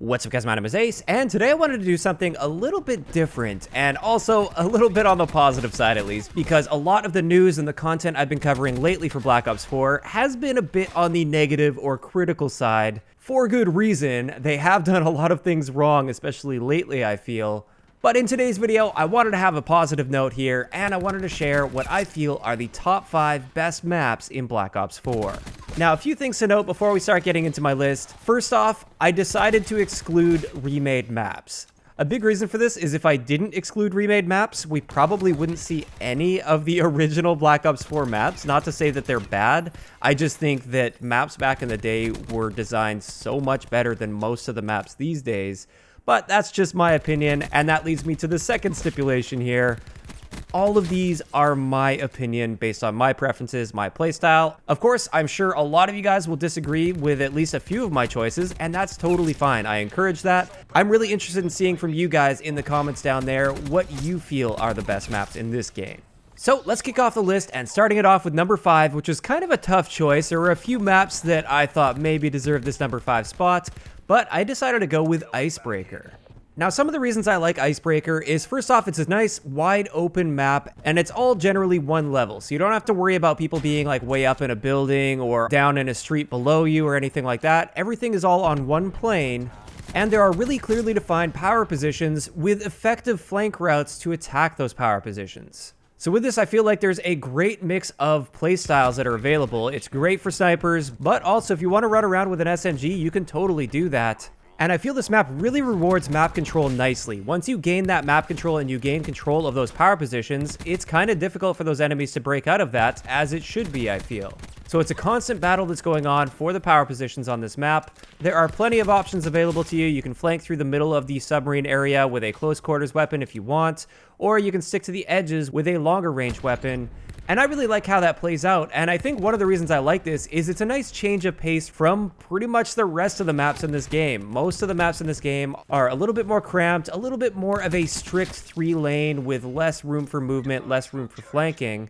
What's up guys, my name is Ace, and today I wanted to do something a little bit different, and also a little bit on the positive side at least, because a lot of the news and the content I've been covering lately for Black Ops 4 has been a bit on the negative or critical side. For good reason. They have done a lot of things wrong, especially lately I feel. But in today's video, I wanted to have a positive note here, and I wanted to share what I feel are the top 5 best maps in Black Ops 4. Now, a few things to note before we start getting into my list. First off, I decided to exclude remade maps. A big reason for this is if I didn't exclude remade maps, we probably wouldn't see any of the original Black Ops 4 maps. Not to say that they're bad, I just think that maps back in the day were designed so much better than most of the maps these days. But that's just my opinion, and that leads me to the second stipulation here. All of these are my opinion based on my preferences, my playstyle. Of course, I'm sure a lot of you guys will disagree with at least a few of my choices, and that's totally fine. I encourage that. I'm really interested in seeing from you guys in the comments down there what you feel are the best maps in this game. So let's kick off the list, and starting it off with number 5, which is kind of a tough choice. There were a few maps that I thought maybe deserved this number 5 spot, but I decided to go with ICEBREAKER. Now, some of the reasons I like ICEBREAKER is, first off, it's a nice wide open map, and it's all generally one level, so you don't have to worry about people being like way up in a building or down in a street below you or anything like that. Everything is all on one plane, and there are really clearly defined power positions with effective flank routes to attack those power positions. So with this, I feel like there's a great mix of playstyles that are available. It's great for snipers, but also if you want to run around with an SMG, you can totally do that. And I feel this map really rewards map control nicely. Once you gain that map control and you gain control of those power positions, it's kind of difficult for those enemies to break out of that, as it should be, I feel. So it's a constant battle that's going on for the power positions on this map. There are plenty of options available to you. You can flank through the middle of the submarine area with a close quarters weapon if you want, or you can stick to the edges with a longer range weapon. And I really like how that plays out, and I think one of the reasons I like this is it's a nice change of pace from pretty much the rest of the maps in this game. Most of the maps in this game are a little bit more cramped, a little bit more of a strict 3-lane with less room for movement, less room for flanking.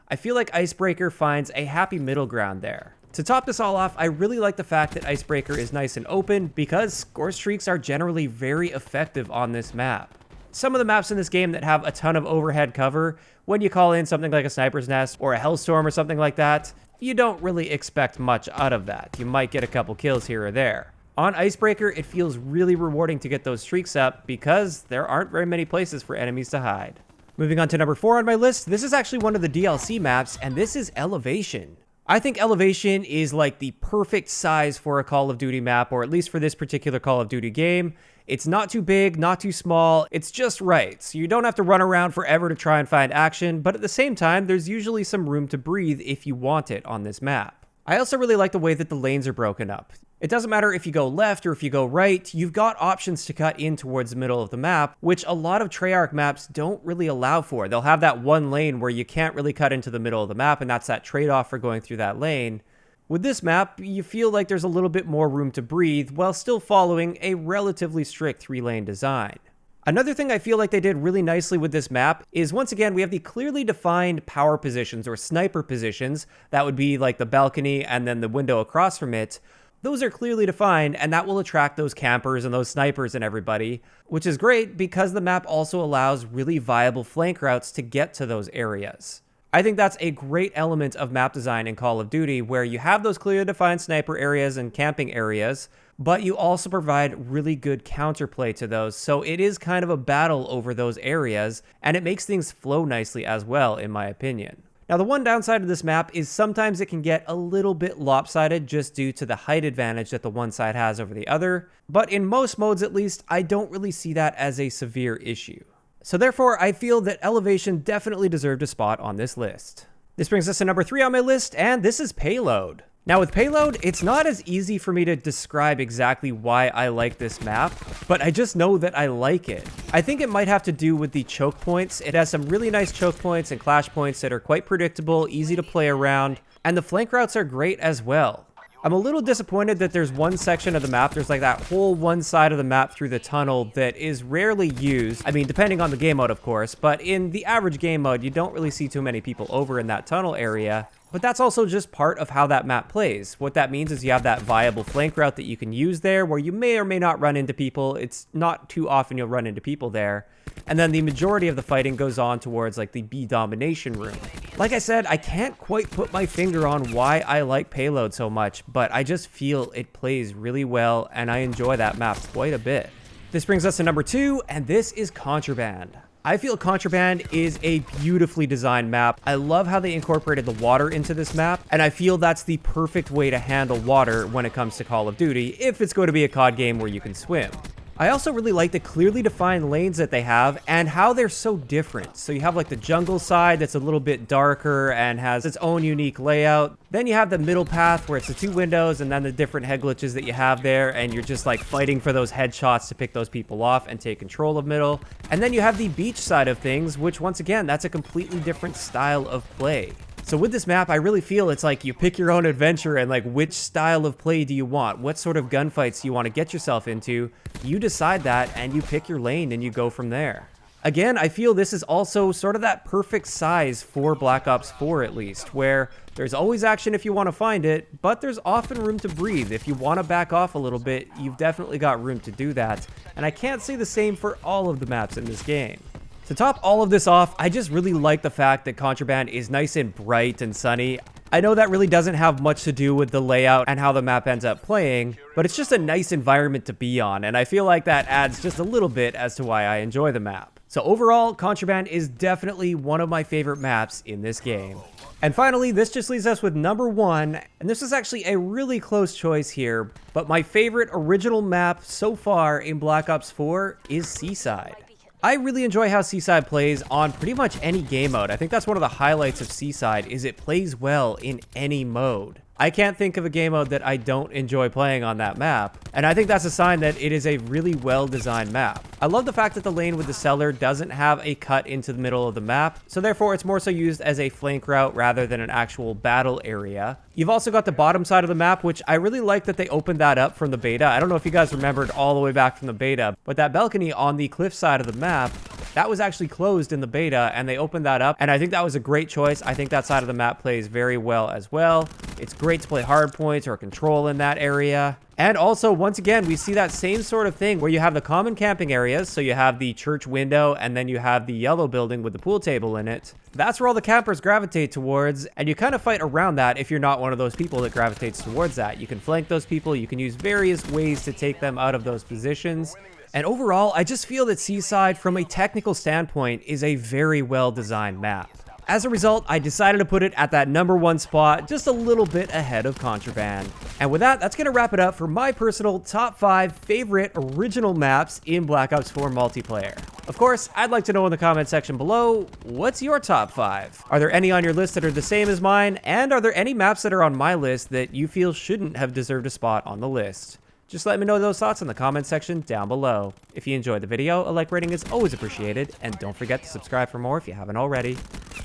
I feel like ICEBREAKER finds a happy middle ground there. To top this all off, I really like the fact that ICEBREAKER is nice and open because score streaks are generally very effective on this map. Some of the maps in this game that have a ton of overhead cover, when you call in something like a sniper's nest or a hellstorm or something like that, you don't really expect much out of that. You might get a couple kills here or there. On ICEBREAKER, it feels really rewarding to get those streaks up because there aren't very many places for enemies to hide. Moving on to number 4 on my list, this is actually one of the DLC maps, and this is Elevation. I think Elevation is like the perfect size for a Call of Duty map, or at least for this particular Call of Duty game. It's not too big, not too small, it's just right. So you don't have to run around forever to try and find action, but at the same time, there's usually some room to breathe if you want it on this map. I also really like the way that the lanes are broken up. It doesn't matter if you go left or if you go right, you've got options to cut in towards the middle of the map, which a lot of Treyarch maps don't really allow for. They'll have that one lane where you can't really cut into the middle of the map, and that's that trade-off for going through that lane. With this map, you feel like there's a little bit more room to breathe while still following a relatively strict 3-lane design. Another thing I feel like they did really nicely with this map is, once again, we have the clearly defined power positions or sniper positions. That would be like the balcony and then the window across from it. Those are clearly defined, and that will attract those campers and those snipers and everybody, which is great because the map also allows really viable flank routes to get to those areas. I think that's a great element of map design in Call of Duty, where you have those clearly defined sniper areas and camping areas, but you also provide really good counterplay to those, so it is kind of a battle over those areas, and it makes things flow nicely as well, in my opinion. Now, the one downside of this map is sometimes it can get a little bit lopsided just due to the height advantage that the one side has over the other, but in most modes at least, I don't really see that as a severe issue. So therefore, I feel that Elevation definitely deserved a spot on this list. This brings us to number 3 on my list, and this is PAYLOAD. Now with PAYLOAD, it's not as easy for me to describe exactly why I like this map, but I just know that I like it. I think it might have to do with the choke points. It has some really nice choke points and clash points that are quite predictable, easy to play around, and the flank routes are great as well. I'm a little disappointed that there's one section of the map, there's like that whole one side of the map through the tunnel that is rarely used. I mean, depending on the game mode, of course, but in the average game mode, you don't really see too many people over in that tunnel area. But that's also just part of how that map plays. What that means is you have that viable flank route that you can use there where you may or may not run into people. It's not too often you'll run into people there. And then the majority of the fighting goes on towards like the B domination room. Like I said, I can't quite put my finger on why I like Payload so much, but I just feel it plays really well and I enjoy that map quite a bit. This brings us to number 2, and this is Contraband. I feel Contraband is a beautifully designed map. I love how they incorporated the water into this map, and I feel that's the perfect way to handle water when it comes to Call of Duty, if it's going to be a COD game where you can swim. I also really like the clearly defined lanes that they have and how they're so different. So you have like the jungle side that's a little bit darker and has its own unique layout. Then you have the middle path where it's the 2 windows and then the different head glitches that you have there, and you're just like fighting for those headshots to pick those people off and take control of middle. And then you have the beach side of things, which once again, that's a completely different style of play. So with this map, I really feel it's like you pick your own adventure and like which style of play do you want? What sort of gunfights do you want to get yourself into? You decide that and you pick your lane and you go from there. Again, I feel this is also sort of that perfect size for Black Ops 4 at least, where there's always action if you want to find it, but there's often room to breathe. If you want to back off a little bit, you've definitely got room to do that. And I can't say the same for all of the maps in this game. To top all of this off, I just really like the fact that Contraband is nice and bright and sunny. I know that really doesn't have much to do with the layout and how the map ends up playing, but it's just a nice environment to be on, and I feel like that adds just a little bit as to why I enjoy the map. So overall, Contraband is definitely one of my favorite maps in this game. And finally, this just leaves us with number 1, and this is actually a really close choice here, but my favorite original map so far in Black Ops 4 is Seaside. I really enjoy how Seaside plays on pretty much any game mode. I think that's one of the highlights of Seaside is it plays well in any mode. I can't think of a game mode that I don't enjoy playing on that map, and I think that's a sign that it is a really well-designed map. I love the fact that the lane with the cellar doesn't have a cut into the middle of the map, so therefore it's more so used as a flank route rather than an actual battle area. You've also got the bottom side of the map, which I really like that they opened that up from the beta. I don't know if you guys remembered all the way back from the beta, but that balcony on the cliff side of the map, that was actually closed in the beta, and they opened that up, and I think that was a great choice. I think that side of the map plays very well as well. It's great to play hard points or control in that area. And also, once again, we see that same sort of thing where you have the common camping areas. So you have the church window, and then you have the yellow building with the pool table in it. That's where all the campers gravitate towards, and you kind of fight around that if you're not one of those people that gravitates towards that. You can flank those people, you can use various ways to take them out of those positions. And overall, I just feel that Seaside, from a technical standpoint, is a very well-designed map. As a result, I decided to put it at that number 1 spot, just a little bit ahead of Contraband. And with that, that's going to wrap it up for my personal top 5 favorite original maps in Black Ops 4 multiplayer. Of course, I'd like to know in the comment section below, what's your top 5? Are there any on your list that are the same as mine? And are there any maps that are on my list that you feel shouldn't have deserved a spot on the list? Just let me know those thoughts in the comment section down below. If you enjoyed the video, a like rating is always appreciated, and don't forget to subscribe for more if you haven't already.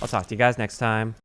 I'll talk to you guys next time.